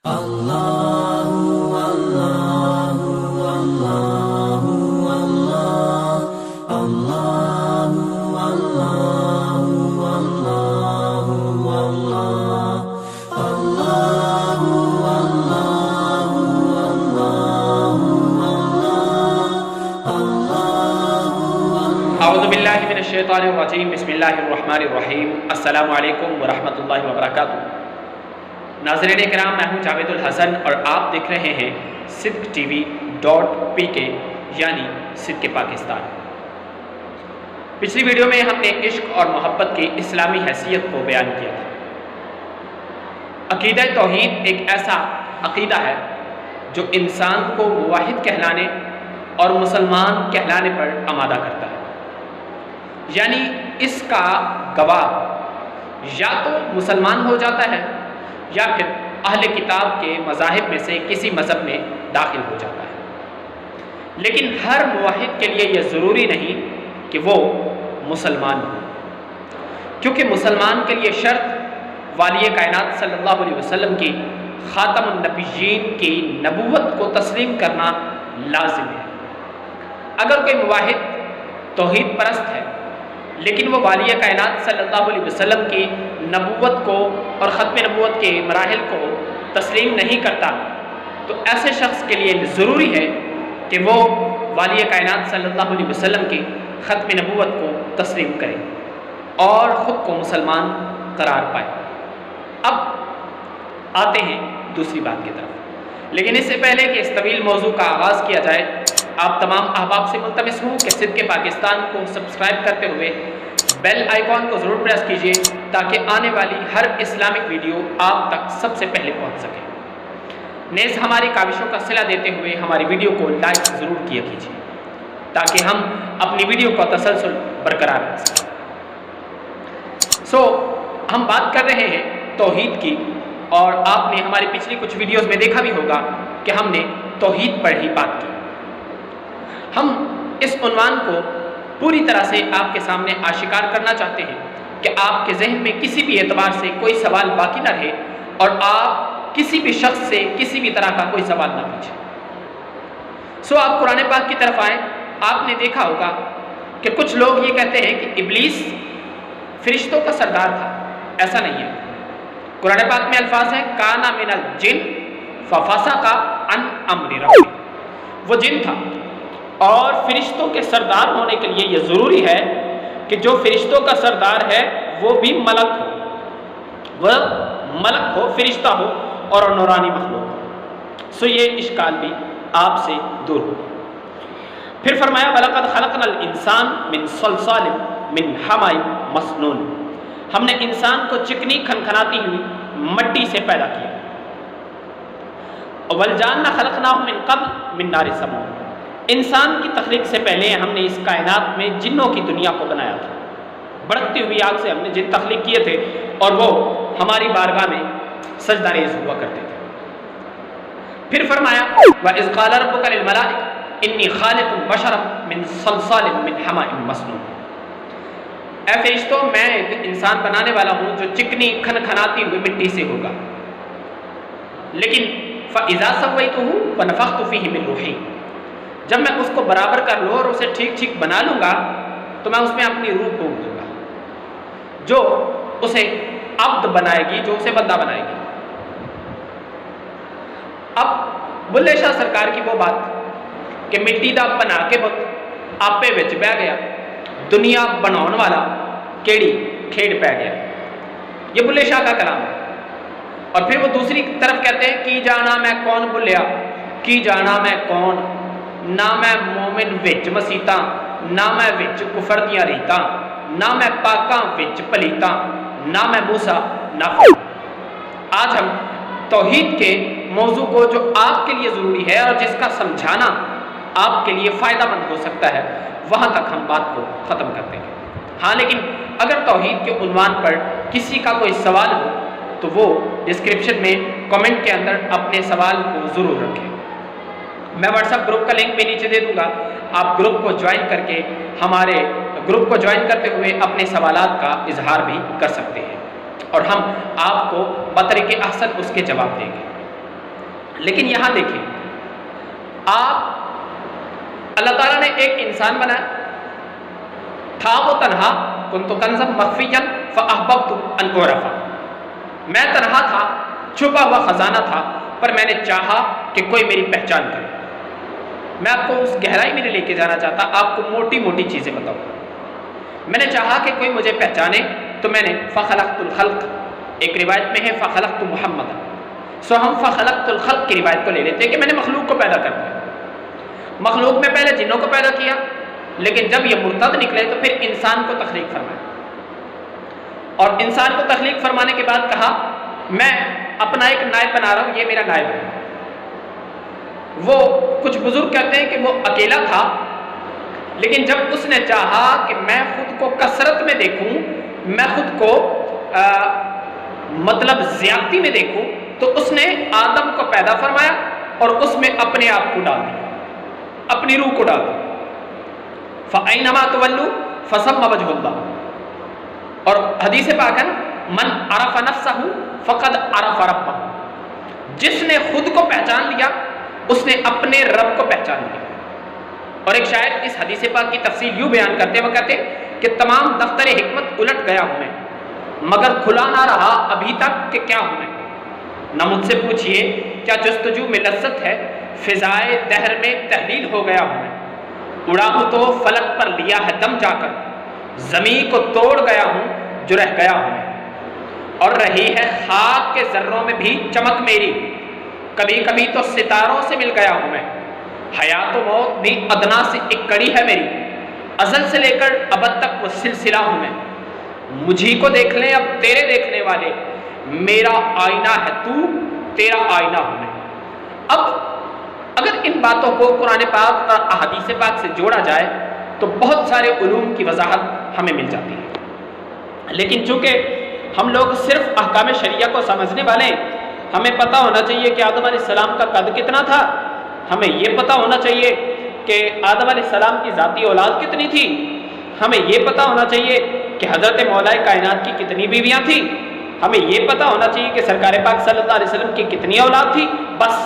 اعوذ باللہ من الشیطان الرجیم بسم اللہ الرحمن الرحیم السلام علیکم ورحمۃ اللہ وبرکاتہ۔ ناظرین کرام، میں ہوں جاوید الحسن اور آپ دیکھ رہے ہیں sidqtv.pk یعنی صدق پاکستان۔ پچھلی ویڈیو میں ہم نے عشق اور محبت کی اسلامی حیثیت کو بیان کیا تھا۔ عقیدہ توحید ایک ایسا عقیدہ ہے جو انسان کو موحد کہلانے اور مسلمان کہلانے پر آمادہ کرتا ہے، یعنی اس کا گواہ یا تو مسلمان ہو جاتا ہے یا پھر اہل کتاب کے مذاہب میں سے کسی مذہب میں داخل ہو جاتا ہے۔ لیکن ہر موحد کے لیے یہ ضروری نہیں کہ وہ مسلمان ہو، کیونکہ مسلمان کے لیے شرط والی کائنات صلی اللہ علیہ وسلم کی خاتم النبیین کی نبوت کو تسلیم کرنا لازم ہے۔ اگر کوئی موحد توحید پرست ہے لیکن وہ والی کائنات صلی اللہ علیہ وسلم کی نبوت کو اور ختم نبوت کے مراحل کو تسلیم نہیں کرتا، تو ایسے شخص کے لیے ضروری ہے کہ وہ والی کائنات صلی اللہ علیہ وسلم کی ختم نبوت کو تسلیم کرے اور خود کو مسلمان قرار پائے۔ اب آتے ہیں دوسری بات کی طرف، لیکن اس سے پہلے کہ اس طویل موضوع کا آغاز کیا جائے، آپ تمام احباب سے ملتمس ہوں کہ صدق پاکستان کو سبسکرائب کرتے ہوئے بیل آئیکن کو ضرور پریس کیجیے تاکہ آنے والی ہر اسلامک ویڈیو آپ تک سب سے پہلے پہنچ سکے۔ نیز ہماری کاوشوں کا صلہ دیتے ہوئے ہماری ویڈیو کو لائک ضرور کیا کیجیے تاکہ ہم اپنی ویڈیو کا تسلسل برقرار رکھ سکیں۔ ہم بات کر رہے ہیں توحید کی، اور آپ نے ہماری پچھلی کچھ ویڈیوز میں دیکھا بھی ہوگا کہ ہم نے توحید پر ہی بات کی۔ ہم اس عنوان کو پوری طرح سے آپ کے سامنے آشکار کرنا چاہتے ہیں کہ آپ کے ذہن میں کسی بھی اعتبار سے کوئی سوال باقی نہ رہے اور آپ کسی بھی شخص سے کسی بھی طرح کا کوئی سوال نہ پوچھیں۔ آپ قرآن پاک کی طرف آئیں۔ آپ نے دیکھا ہوگا کہ کچھ لوگ یہ کہتے ہیں کہ ابلیس فرشتوں کا سردار تھا۔ ایسا نہیں ہے۔ قرآن پاک میں الفاظ ہیں کانا من الجن ففسق عن امر ربہ، وہ جن تھا اور فرشتوں کے سردار ہونے کے لیے یہ ضروری ہے کہ جو فرشتوں کا سردار ہے وہ بھی ملک ہو، وہ ملک ہو، فرشتہ ہو اور نورانی مخلوق ہو۔ یہ اشکال بھی آپ سے دور ہو۔ پھر فرمایا وَلَقَدْ خَلَقْنَا الْإِنسَانَ مِنْ صَلْصَالٍ مِنْ حَمَإٍ مَسْنُونٍ، ہم نے انسان کو چکنی کھنکھناتی ہوئی مٹی سے پیدا کیا۔ وَالْجَانَّ خَلَقْنَاهُ مِنْ قَبْلُ مِنْ نَارِ السَّمُومِ، انسان کی تخلیق سے پہلے ہم نے اس کائنات میں جنوں کی دنیا کو بنایا تھا۔ بڑھتی ہوئی آگ سے ہم نے جن تخلیق کیے تھے اور وہ ہماری بارگاہ میں سجدہ ریز ہوا کرتے تھے۔ پھر فرمایا وَإِذْ قَالَ رَبُّكَ لِلْمَلَائِكَةِ إِنِّي خَالِقٌ بَشَرًا مِنْ صَلْصَالٍ مِنْ حَمَإٍ مَسْنُونٍ، اے فرشتوں میں ایک انسان بنانے والا ہوں جو چکنی کھنکھناتی ہوئی مٹی سے ہوگا، لیکن فَإِذَا سَوَّيْتُهُ وَنَفَخْتُ فِيهِ مِنْ رُوحِي، جب میں اس کو برابر کر لوں اور اسے ٹھیک ٹھیک بنا لوں گا تو میں اس میں اپنی روح پھونک دوں گا، جو اسے عبد بنائے گی، جو اسے بندہ بنائے گی۔ اب بلے شاہ سرکار کی وہ بات کہ مٹی دا بنا کے بت آپے وچ بہ گیا، دنیا بناؤن والا کیڑی کھیڑ پہ گیا، یہ بلے شاہ کا کلام ہے۔ اور پھر وہ دوسری طرف کہتے ہیں کی جانا میں کون بلیا، کی جانا میں کون، نہ میں مومن وچ مسیتاں، نہ میں وچ کفر دیاں ریتاں، نہ میں پاکاں وچ پلیتاں، نہ میں موسیٰ نہ فرعون۔ آج ہم توحید کے موضوع کو جو آپ کے لیے ضروری ہے اور جس کا سمجھانا آپ کے لیے فائدہ مند ہو سکتا ہے، وہاں تک ہم بات کو ختم کرتے ہیں۔ ہاں، لیکن اگر توحید کے عنوان پر کسی کا کوئی سوال ہو تو وہ ڈسکرپشن میں کمنٹ کے اندر اپنے سوال کو ضرور رکھیں۔ میں واٹس ایپ گروپ کا لنک بھی نیچے دے دوں گا، آپ گروپ کو جوائن کر کے ہمارے گروپ کو جوائن کرتے ہوئے اپنے سوالات کا اظہار بھی کر سکتے ہیں اور ہم آپ کو بطریق احسن اس کے جواب دیں گے۔ لیکن یہاں دیکھیں، آپ اللہ تعالیٰ نے ایک انسان بنایا تھا، وہ تنہا، کنت کنزا مخفیا فاحببت ان اعرف، میں تنہا تھا، چھپا ہوا خزانہ تھا، پر میں نے چاہا کہ کوئی میری پہچان کرے۔ میں آپ کو اس گہرائی میں نہیں لے کے جانا چاہتا، آپ کو موٹی موٹی چیزیں بتاؤں۔ میں نے چاہا کہ کوئی مجھے پہچانے، تو میں نے فخلقت الخلق، ایک روایت میں ہے فخلقت محمد، سو ہم فخلقت الخلق کی روایت کو لے لیتے ہیں کہ میں نے مخلوق کو پیدا کر دیا۔ مخلوق میں پہلے جنوں کو پیدا کیا، لیکن جب یہ مرتد نکلے تو پھر انسان کو تخلیق فرمایا، اور انسان کو تخلیق فرمانے کے بعد کہا میں اپنا ایک نائب بنا رہا ہوں، یہ میرا نائب ہے۔ وہ کچھ بزرگ کہتے ہیں کہ وہ اکیلا تھا، لیکن جب اس نے چاہا کہ میں خود کو کثرت میں دیکھوں، میں خود کو مطلب زیادتی میں دیکھوں، تو اس نے آدم کو پیدا فرمایا اور اس میں اپنے آپ کو ڈال دیا، اپنی روح کو ڈال دیا۔ فَأَيْنَمَا تُوَلُّوا فَثَمَّ وَجْهُ اللَّهِ، اور حدیث پاک ہے من عرف نفسه فقد عرف ربه، جس نے خود کو پہچان لیا اس نے اپنے رب کو پہچان لیا۔ اور ایک شاعر اس حدیث پاک کی تفصیل یوں بیان کرتے ہیں، وہ کہتے کہ تمام دفتر حکمت الٹ گیا ہوں میں، مگر کھلا نہ رہا ابھی تک کہ کیا ہوں میں۔ نہ مجھ سے پوچھئے کیا جستجو میں لذت ہے، فضائے دہر میں تحلیل ہو گیا ہوں میں۔ اڑا ہوں تو فلک پر لیا ہے دم جا کر، زمین کو توڑ گیا ہوں جو رہ گیا ہوں میں۔ اور رہی ہے خاک کے ذروں میں بھی چمک میری، کبھی کبھی تو ستاروں سے مل گیا ہوں میں۔ حیات و موت بھی ادنا سے ایک کڑی ہے میری، ازل سے لے کر ابد تک وہ سلسلہ ہوں میں۔ مجھی کو دیکھ لیں اب تیرے دیکھنے والے، میرا آئینہ ہے تو، تیرا آئینہ ہوں میں۔ اب اگر ان باتوں کو قرآن پاک اور احادیث پاک سے جوڑا جائے تو بہت سارے علوم کی وضاحت ہمیں مل جاتی ہے، لیکن چونکہ ہم لوگ صرف احکام شریعہ کو سمجھنے والے ہیں، ہمیں پتہ ہونا چاہیے کہ آدم علیہ السلام کا قد کتنا تھا، ہمیں یہ پتہ ہونا چاہیے کہ آدم علیہ السلام کی ذاتی اولاد کتنی تھی، ہمیں یہ پتہ ہونا چاہیے کہ حضرت مولا کائنات کی کتنی بیویاں تھیں، ہمیں یہ پتہ ہونا چاہیے کہ سرکار پاک صلی اللہ علیہ وسلم کی کتنی اولاد تھی۔ بس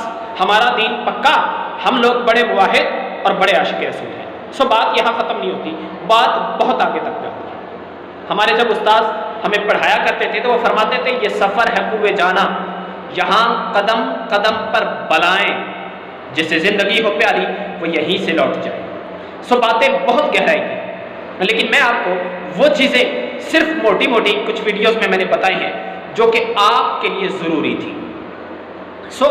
ہمارا دین پکا، ہم لوگ بڑے موحد اور بڑے عاشق رسول ہیں۔ سو بات یہاں ختم نہیں ہوتی، بات بہت آگے تک جاتی ہے۔ ہمارے جب استاد ہمیں پڑھایا کرتے تھے تو وہ فرماتے تھے یہ سفر ہے کوئے جانا، یہاں قدم قدم پر بلائیں، جسے زندگی ہو پیاری وہ یہیں سے لوٹ جائے۔ سو باتیں بہت گہرائی کی، لیکن میں آپ کو وہ چیزیں صرف موٹی موٹی کچھ ویڈیوز میں نے بتائی ہیں جو کہ آپ کے لیے ضروری تھی۔ سو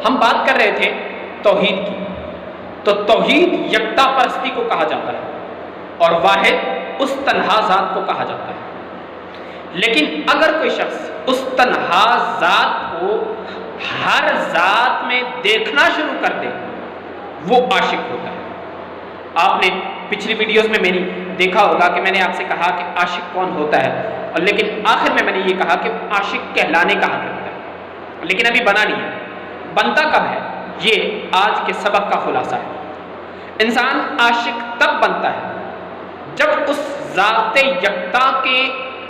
ہم بات کر رہے تھے توحید کی، تو توحید یکتا پرستی کو کہا جاتا ہے اور واحد اس تنہا ذات کو کہا جاتا ہے۔ لیکن اگر کوئی شخص اس تنہا ذات کو ہر ذات میں دیکھنا شروع کر دے وہ عاشق ہوتا ہے۔ آپ نے پچھلی ویڈیوز میں میری دیکھا ہوگا کہ میں نے آپ سے کہا کہ عاشق کون ہوتا ہے، اور لیکن آخر میں نے یہ کہا کہ عاشق کہلانے کا حق رکھتا ہے، لیکن ابھی بنا نہیں ہے۔ بنتا کب ہے؟ یہ آج کے سبق کا خلاصہ ہے۔ انسان عاشق تب بنتا ہے جب اس ذات یکتا کے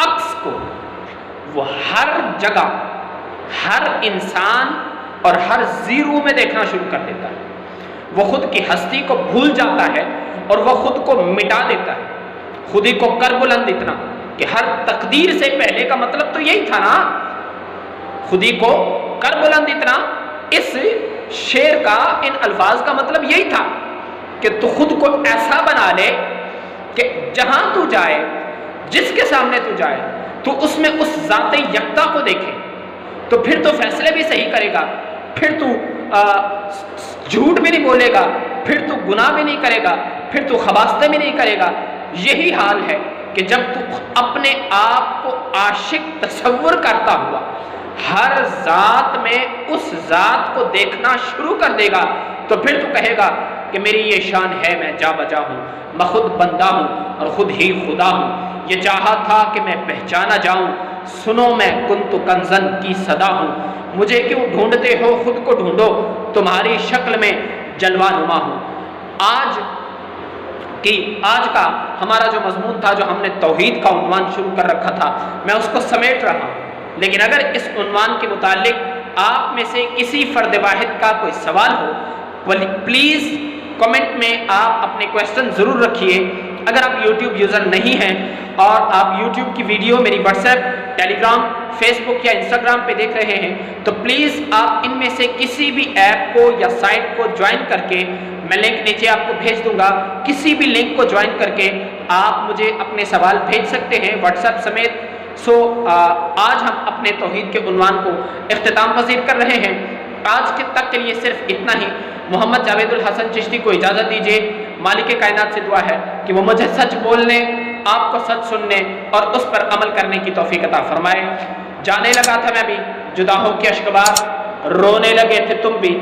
عکس کو وہ ہر جگہ، ہر انسان اور ہر زیرو میں دیکھنا شروع کر دیتا ہے۔ وہ خود کی ہستی کو بھول جاتا ہے اور وہ خود کو مٹا دیتا ہے۔ خود ہی کو کر بلند اتنا کہ ہر تقدیر سے پہلے کا مطلب تو یہی تھا نا، خود ہی کو کر بلند اتنا، اس شعر کا، ان الفاظ کا مطلب یہی تھا کہ تو خود کو ایسا بنا لے کہ جہاں تو جائے، جس کے سامنے تو جائے، تو اس میں اس ذات یکتا کو دیکھے، تو پھر تو فیصلے بھی صحیح کرے گا، پھر تو جھوٹ بھی نہیں بولے گا، پھر تو گناہ بھی نہیں کرے گا، پھر تو خباستہ بھی نہیں کرے گا۔ یہی حال ہے کہ جب تو اپنے آپ کو عاشق تصور کرتا ہوا ہر ذات میں اس ذات کو دیکھنا شروع کر دے گا، تو پھر تو کہے گا کہ میری یہ شان ہے، میں جا بجا ہوں، میں خود بندہ ہوں اور خود ہی خدا ہوں۔ یہ چاہا تھا کہ میں پہچانا جاؤں، سنو میں کنت کنزن کی صدا ہوں۔ مجھے کیوں ڈھونڈتے ہو، خود کو ڈھونڈو، تمہاری شکل میں جلوہ نما ہوں۔ آج کا ہمارا جو مضمون تھا، جو ہم نے توحید کا عنوان شروع کر رکھا تھا، میں اس کو سمیٹ رہا ہوں، لیکن اگر اس عنوان کے متعلق آپ میں سے کسی فرد واحد کا کوئی سوال ہو پلیز کمنٹ میں آپ اپنے کویسچن ضرور رکھیے۔ اگر آپ یوٹیوب یوزر نہیں ہیں اور آپ یوٹیوب کی ویڈیو میری واٹس ایپ، ٹیلی گرام، فیس بک یا انسٹاگرام پہ دیکھ رہے ہیں تو پلیز آپ ان میں سے کسی بھی ایپ کو یا سائٹ کو جوائن کر کے، میں لنک نیچے آپ کو بھیج دوں گا، کسی بھی لنک کو جوائن کر کے آپ مجھے اپنے سوال بھیج سکتے ہیں واٹس ایپ سمیت۔ آج ہم اپنے توحید کے عنوان کو اختتام پذیر کر رہے ہیں۔ آج تک کے لیے صرف اتنا ہی۔ محمد جاوید الحسن چشتی کو اجازت دیجیے۔ مالک کائنات سے دعا ہے کہ وہ مجھے سچ بولنے، آپ کو سچ سننے اور اس پر عمل کرنے کی توفیق عطا فرمائے۔ جانے لگا تھا میں بھی جدا ہو کے اشکبار، رونے لگے تھے تم بھی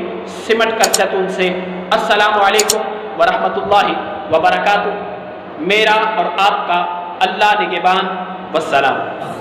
سمٹ کر زیتون سے۔ السلام علیکم ورحمۃ اللہ وبرکاتہ۔ میرا اور آپ کا اللہ نگہبان، والسلام۔